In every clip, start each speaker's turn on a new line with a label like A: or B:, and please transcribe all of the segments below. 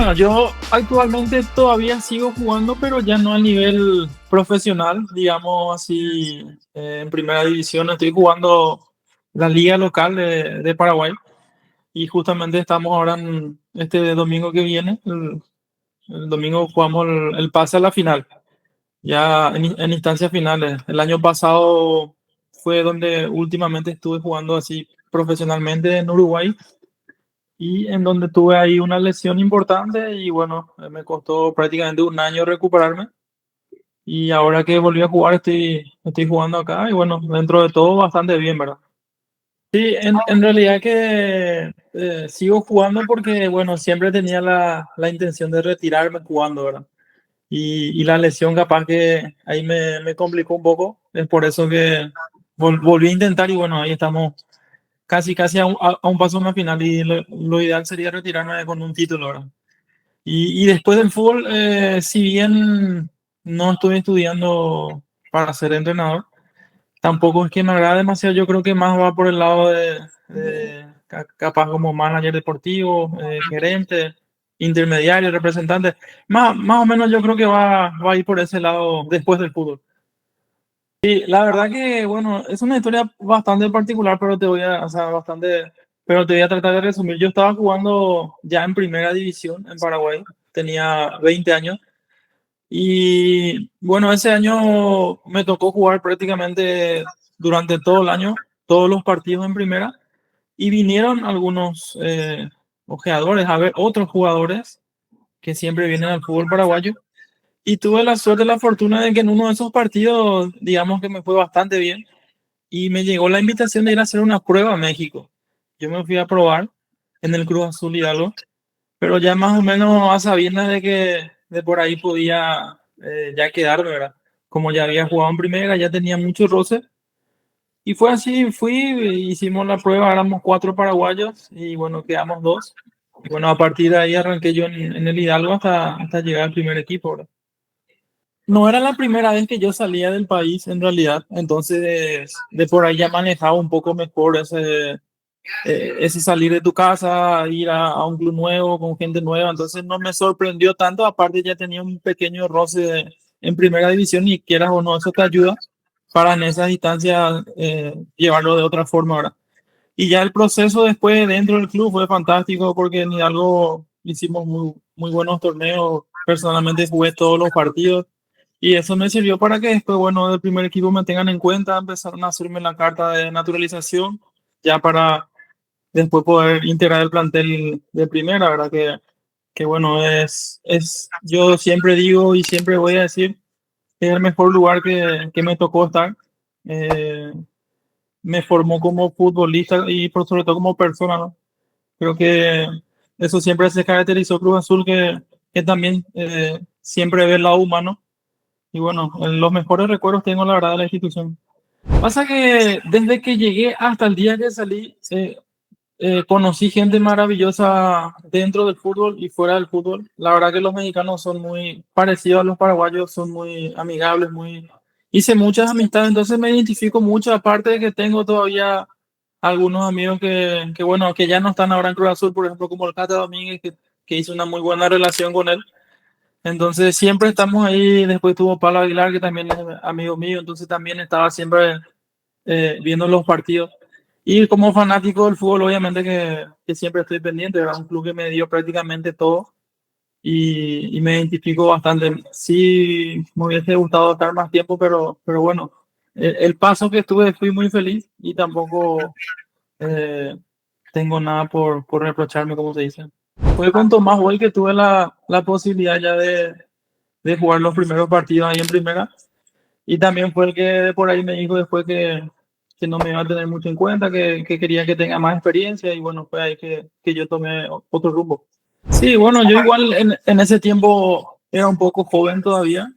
A: Bueno, yo actualmente todavía sigo jugando, pero ya no a nivel profesional, digamos así, en primera división. Estoy jugando la liga local de Paraguay y justamente estamos ahora en este domingo que viene. El domingo jugamos el pase a la final, ya en instancias finales. El año pasado fue donde últimamente estuve jugando así profesionalmente en Uruguay y en donde tuve ahí una lesión importante y bueno, me costó prácticamente un año recuperarme y ahora que volví a jugar estoy jugando acá y bueno, dentro de todo bastante bien, ¿verdad? Sí, en realidad que sigo jugando porque bueno, siempre tenía la intención de retirarme jugando, ¿verdad? Y la lesión capaz que ahí me complicó un poco, es por eso que volví a intentar y bueno, ahí estamos casi a un paso de una final y lo ideal sería retirarme con un título, ¿verdad? Y después del fútbol, si bien no estoy estudiando para ser entrenador, tampoco es que me agrada demasiado. Yo creo que más va por el lado de capaz como manager deportivo, gerente, intermediario, representante. Más o menos yo creo que va a ir por ese lado después del fútbol. Sí, la verdad que, bueno, es una historia bastante particular, pero o sea, pero te voy a tratar de resumir. Yo estaba jugando ya en primera división en Paraguay, tenía 20 años y, bueno, ese año me tocó jugar prácticamente durante todo el año, todos los partidos en primera y vinieron algunos ojeadores a ver otros jugadores que siempre vienen al fútbol paraguayo y tuve la suerte, la fortuna de que en uno de esos partidos, digamos que me fue bastante bien y me llegó la invitación de ir a hacer una prueba a México. Yo me fui a probar en el Cruz Azul Hidalgo, pero ya más o menos a sabiendas de que de por ahí podía ya quedarme, ¿verdad? Como ya había jugado en primera, ya tenía mucho roce. Y fue así, hicimos la prueba, éramos cuatro paraguayos y bueno, quedamos dos. Y bueno, a partir de ahí arranqué yo en el Hidalgo hasta llegar al primer equipo, ¿verdad? No era la primera vez que yo salía del país en realidad, entonces de por ahí ya manejaba un poco mejor ese salir de tu casa, ir a un club nuevo con gente nueva, entonces no me sorprendió tanto, aparte ya tenía un pequeño roce en primera división y quieras o no, eso te ayuda para en esas instancias llevarlo de otra forma ahora. Y ya el proceso después dentro del club fue fantástico porque en Hidalgo hicimos muy buenos torneos, personalmente jugué todos los partidos. Y eso me sirvió para que después, bueno, del primer equipo me tengan en cuenta, empezaron a hacerme la carta de naturalización, ya para después poder integrar el plantel de primera, ¿verdad? Que bueno, yo siempre digo y siempre voy a decir que es el mejor lugar que me tocó estar. Eh, Me formó como futbolista y por sobre todo como persona, ¿no? Creo que eso siempre se caracterizó Cruz Azul, que también siempre ve el lado humano. Y bueno, los mejores recuerdos tengo, la verdad, de la institución. Pasa que desde que llegué hasta el día que salí, conocí gente maravillosa dentro del fútbol y fuera del fútbol. La verdad que los mexicanos son muy parecidos a los paraguayos, son muy amigables, Hice muchas amistades, entonces me identifico mucho, aparte de que tengo todavía algunos amigos bueno, que ya no están ahora en Cruz Azul, por ejemplo, como el Cata Domínguez, que hizo una muy buena relación con él. Entonces siempre estamos ahí. Después tuvo Pablo Aguilar, que también es amigo mío, entonces también estaba siempre viendo los partidos. Y como fanático del fútbol, obviamente que siempre estoy pendiente, era un club que me dio prácticamente todo y me identifico bastante. Sí, me hubiese gustado estar más tiempo, pero bueno, el paso que estuve fui muy feliz y tampoco eh, tengo nada por reprocharme, como se dice. Fue con Tomás Boy que tuve la posibilidad ya de jugar los primeros partidos ahí en primera. Y también fue el que por ahí me dijo después que no me iba a tener mucho en cuenta, que quería que tenga más experiencia y bueno, fue ahí que yo tomé otro rumbo. Sí, bueno, yo igual en ese tiempo era un poco joven todavía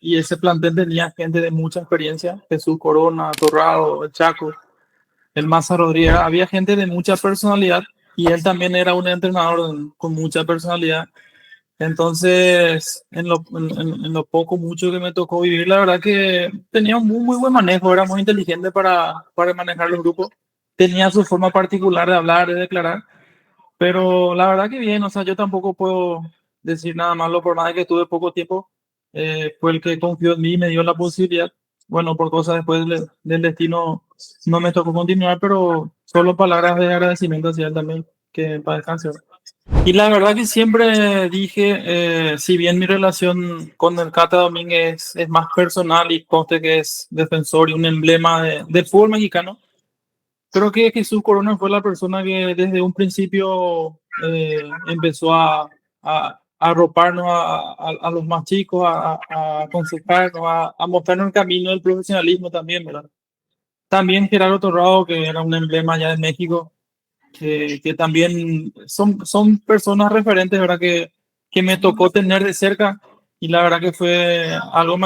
A: y ese plantel tenía gente de mucha experiencia, Jesús Corona, Torrado, el Chaco, el Maza Rodríguez, había gente de mucha personalidad y él también era un entrenador con mucha personalidad. Entonces, en lo poco, mucho que me tocó vivir, la verdad que tenía un muy buen manejo, era muy inteligente para manejar los grupos, tenía su forma particular de hablar, de declarar, Pero la verdad que bien, o sea, yo tampoco puedo decir nada malo por nada que tuve poco tiempo. Fue el que confió en mí y me dio la posibilidad. Bueno, por cosas después del destino no me tocó continuar, pero solo palabras de agradecimiento hacia él también, que para descansar. Y la verdad que siempre dije, si bien mi relación con el Cata Domínguez es más personal y conste que es defensor y un emblema del fútbol mexicano, creo que Jesús Corona fue la persona que desde un principio empezó a arroparnos a los más chicos, a aconsejarnos, a mostrarnos el camino del profesionalismo también, ¿verdad? También Gerardo Torrado, que era un emblema ya de México, que también son personas referentes, ¿verdad? Que me tocó tener de cerca y la verdad que fue algo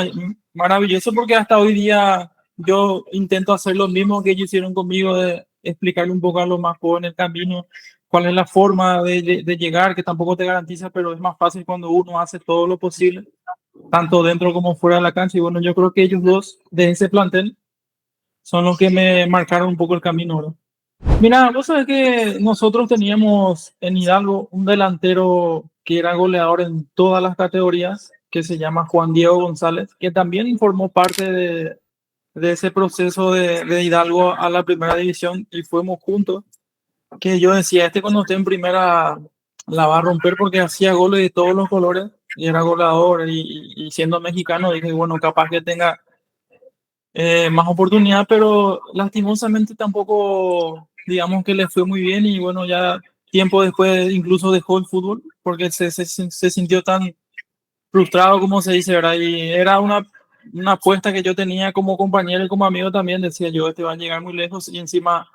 A: maravilloso porque hasta hoy día yo intento hacer lo mismo que ellos hicieron conmigo, de explicarle un poco a los más jóvenes el camino, cuál es la forma de llegar, que tampoco te garantiza, pero es más fácil cuando uno hace todo lo posible, tanto dentro como fuera de la cancha. Y bueno, yo creo que ellos dos de ese plantel son los que me marcaron un poco el camino, ¿verdad? Mira, vos sabés que nosotros teníamos en Hidalgo un delantero que era goleador en todas las categorías, que se llama Juan Diego González, que también formó parte de ese proceso de Hidalgo a la primera división y fuimos juntos, que yo decía, este cuando esté en primera la va a romper porque hacía goles de todos los colores y era goleador y siendo mexicano dije, bueno, capaz que tenga más oportunidad, pero lastimosamente tampoco, digamos que le fue muy bien y bueno, ya tiempo después incluso dejó el fútbol porque se sintió tan frustrado, como se dice, ¿verdad? Y era una apuesta que yo tenía como compañero y como amigo también, decía yo, este va a llegar muy lejos y encima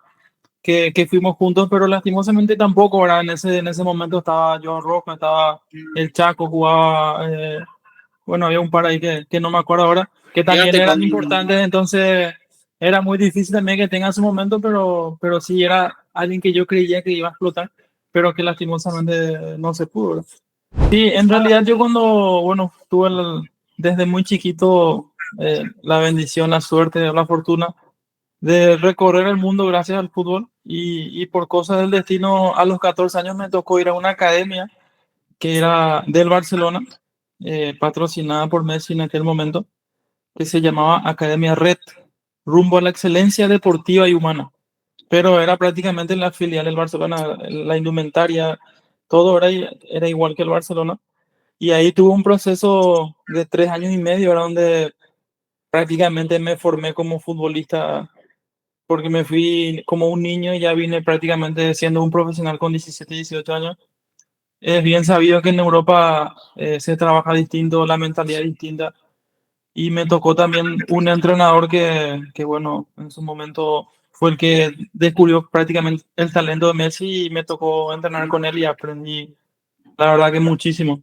A: que fuimos juntos, pero lastimosamente tampoco, ¿verdad? En ese momento estaba Joan Roja, estaba el Chaco, jugaba... bueno, había un par ahí que no me acuerdo ahora, que también
B: Fíjate
A: eran
B: con,
A: importantes, entonces era muy difícil también que tenga su momento, pero sí era alguien que yo creía que iba a explotar, pero que lastimosamente no se pudo, ¿verdad? Sí, en realidad yo cuando, bueno, tuve desde muy chiquito la bendición, la suerte, la fortuna de recorrer el mundo gracias al fútbol y por cosas del destino a los 14 años me tocó ir a una academia que era del Barcelona, patrocinada por Messi en aquel momento, que se llamaba Academia Red, rumbo a la excelencia deportiva y humana. Pero era prácticamente la filial del Barcelona, la indumentaria, todo era igual que el Barcelona. Y ahí tuve un proceso de 3 años y medio, era donde prácticamente me formé como futbolista, porque me fui como un niño y ya vine prácticamente siendo un profesional con 17 18 años. Es bien sabido que en Europa se trabaja distinto, la mentalidad es distinta. Y me tocó también un entrenador que, bueno, en su momento fue el que descubrió prácticamente el talento de Messi y me tocó entrenar con él y aprendí, la verdad que muchísimo.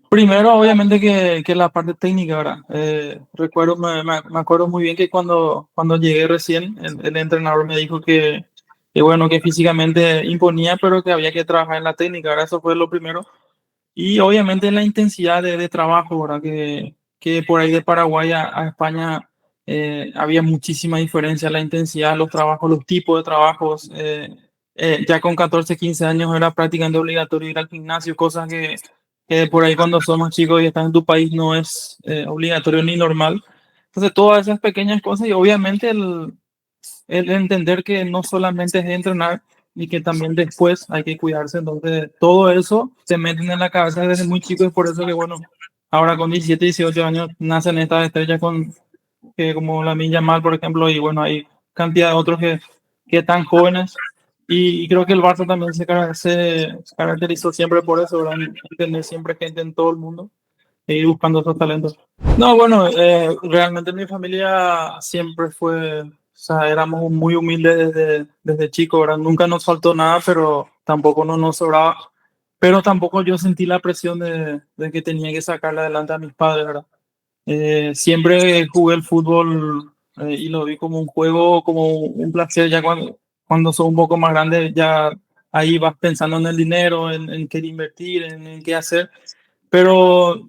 A: Primero, obviamente que la parte técnica, ¿verdad? Recuerdo, me acuerdo muy bien que cuando llegué recién, el entrenador me dijo que, bueno, que físicamente imponía, pero que había que trabajar en la técnica, ¿verdad? Eso fue lo primero. Y obviamente la intensidad de trabajo, ¿verdad? Que por ahí de Paraguay a España había muchísima diferencia, la intensidad, los trabajos, los tipos de trabajos. Ya con 14 15 años era prácticamente obligatorio ir al gimnasio, cosas que por ahí cuando somos chicos y estás en tu país no es obligatorio ni normal. Entonces todas esas pequeñas cosas y obviamente el entender que no solamente es entrenar y que también después hay que cuidarse. Entonces, todo eso se meten en la cabeza desde muy chico y por eso que, bueno, ahora con 17 18 años nacen estas estrellas que como la Milla Mal, por ejemplo, y bueno, hay cantidad de otros que están jóvenes. Y creo que el Barça también se caracterizó siempre por eso, ¿verdad? Tener siempre gente en todo el mundo e ir buscando esos talentos. No, bueno, realmente mi familia siempre fue, o sea, éramos muy humildes desde chicos, ¿verdad? Nunca nos faltó nada, pero tampoco nos sobraba. Pero tampoco yo sentí la presión de que tenía que sacarle adelante a mis padres, ¿verdad? Siempre jugué el fútbol y lo vi como un juego, como un placer. Ya cuando sos un poco más grande, ya ahí vas pensando en el dinero, en qué invertir, en qué hacer. Pero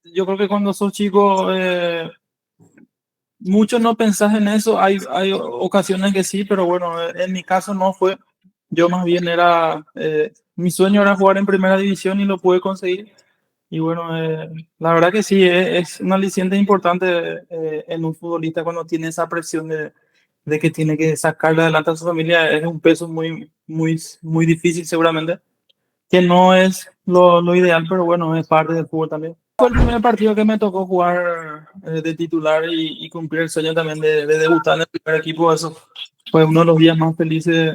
A: yo creo que cuando sos chico, mucho no pensás en eso. Hay ocasiones que sí, pero bueno, en mi caso no fue. Yo más bien era, mi sueño era jugar en primera división y lo pude conseguir. Y bueno, la verdad que sí, es un aliciente importante en un futbolista cuando tiene esa presión de que tiene que sacarle adelante a su familia. Es un peso muy difícil seguramente, que no es lo ideal, pero bueno, es parte del fútbol también. Fue el primer partido que me tocó jugar de titular y cumplir el sueño también de debutar en el primer equipo. Eso fue uno de los días más felices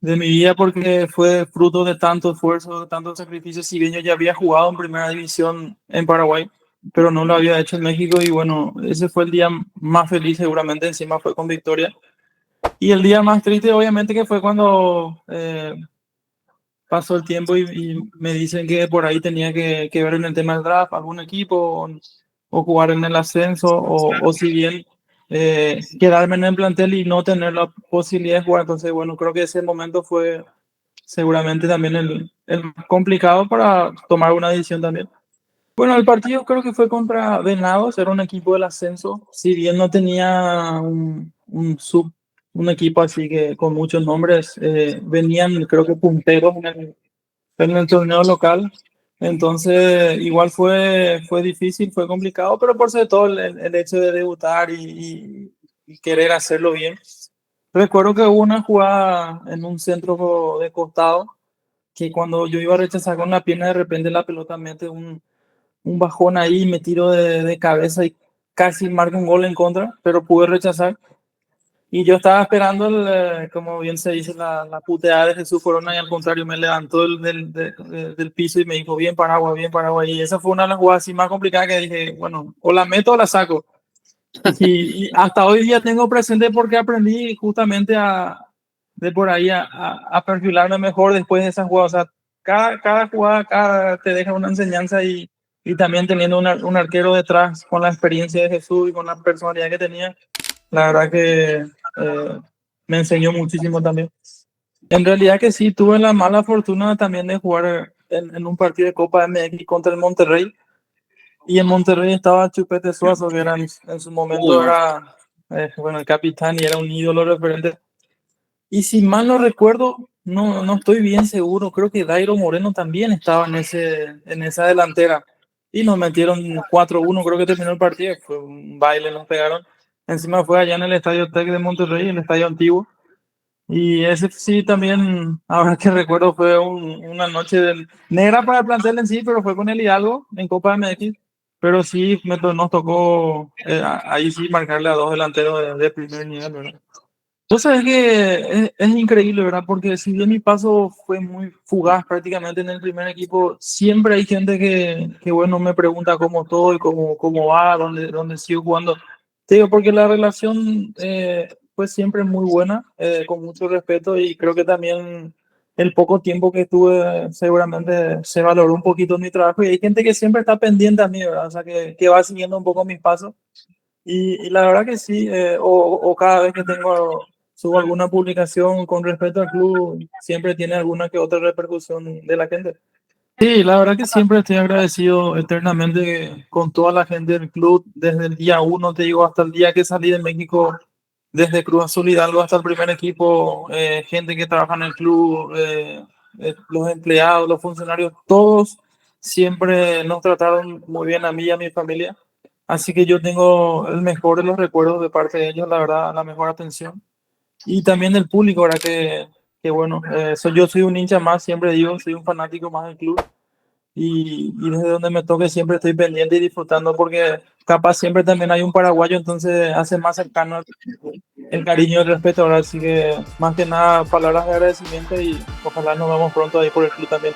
A: de mi vida porque fue fruto de tanto esfuerzo, de tanto sacrificio. Si bien yo ya había jugado en primera división en Paraguay, pero no lo había hecho en México y bueno, ese fue el día más feliz seguramente, encima fue con victoria. Y el día más triste obviamente que fue cuando pasó el tiempo y me dicen que por ahí tenía que ver en el tema del draft, algún equipo o jugar en el ascenso o si bien quedarme en el plantel y no tener la posibilidad de jugar. Entonces, bueno, creo que ese momento fue seguramente también el más complicado para tomar una decisión también. Bueno, el partido creo que fue contra Venados, era un equipo del ascenso, si bien no tenía un equipo así que con muchos nombres, venían creo que punteros en el torneo local, entonces igual fue difícil, fue complicado, pero por sobre todo el hecho de debutar y querer hacerlo bien. Recuerdo que hubo una jugada en un centro de costado que cuando yo iba a rechazar con la pierna, de repente la pelota mete un bajón ahí, me tiro de cabeza y casi marco un gol en contra, pero pude rechazar. Y yo estaba esperando, como bien se dice, la puteada de Jesús Corona y al contrario me levantó del piso y me dijo, bien Paraguay. Y esa fue una de las jugadas así más complicadas que dije, bueno, o la meto o la saco. Y hasta hoy día tengo presente porque aprendí justamente de por ahí a perfilarme mejor después de esas jugadas. O sea, cada jugada te deja una enseñanza y también teniendo un arquero detrás con la experiencia de Jesús y con la personalidad que tenía, la verdad que me enseñó muchísimo también. En realidad que sí, tuve la mala fortuna también de jugar en un partido de Copa MX contra el Monterrey. Y en Monterrey estaba Chupete Suazo, que era en su momento
B: Uy,
A: era bueno, el capitán y era un ídolo referente. Y si mal no recuerdo, no estoy bien seguro, creo que Dairo Moreno también estaba en esa delantera. Y nos metieron 4-1, creo que terminó el partido, fue un baile, nos pegaron. Encima fue allá en el Estadio Tec de Monterrey, el estadio antiguo. Y ese sí también, ahora que recuerdo, fue una noche negra para el plantel en sí, pero fue con el Hidalgo en Copa MX. Pero sí, nos tocó ahí sí marcarle a dos delanteros de primer nivel, ¿verdad? Vos sabés que es increíble, ¿verdad? Porque si bien mi paso fue muy fugaz prácticamente en el primer equipo, siempre hay gente bueno, me pregunta cómo estoy, cómo va, dónde sigo jugando. Te digo, porque la relación fue siempre muy buena, con mucho respeto y creo que también el poco tiempo que estuve seguramente se valoró un poquito mi trabajo y hay gente que siempre está pendiente a mí, ¿verdad? O sea, que va siguiendo un poco mis pasos. Y la verdad que sí, o cada vez que subo alguna publicación con respecto al club, siempre tiene alguna que otra repercusión de la gente. Sí, la verdad que siempre estoy agradecido eternamente con toda la gente del club, desde el día uno, te digo, hasta el día que salí de México, desde Cruz Azul Hidalgo hasta el primer equipo, gente que trabaja en el club, los empleados, los funcionarios, todos siempre nos trataron muy bien a mí y a mi familia. Así que yo tengo el mejor de los recuerdos de parte de ellos, la verdad, la mejor atención. Y también del público, ¿verdad? Que bueno, yo soy un hincha más, siempre digo, soy un fanático más del club y desde donde me toque siempre estoy pendiente y disfrutando porque capaz siempre también hay un paraguayo, entonces hace más cercano el cariño y el respeto, ¿verdad? Así que más que nada palabras de agradecimiento y ojalá nos vemos pronto ahí por el club también,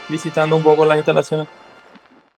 A: visitando un poco las instalaciones.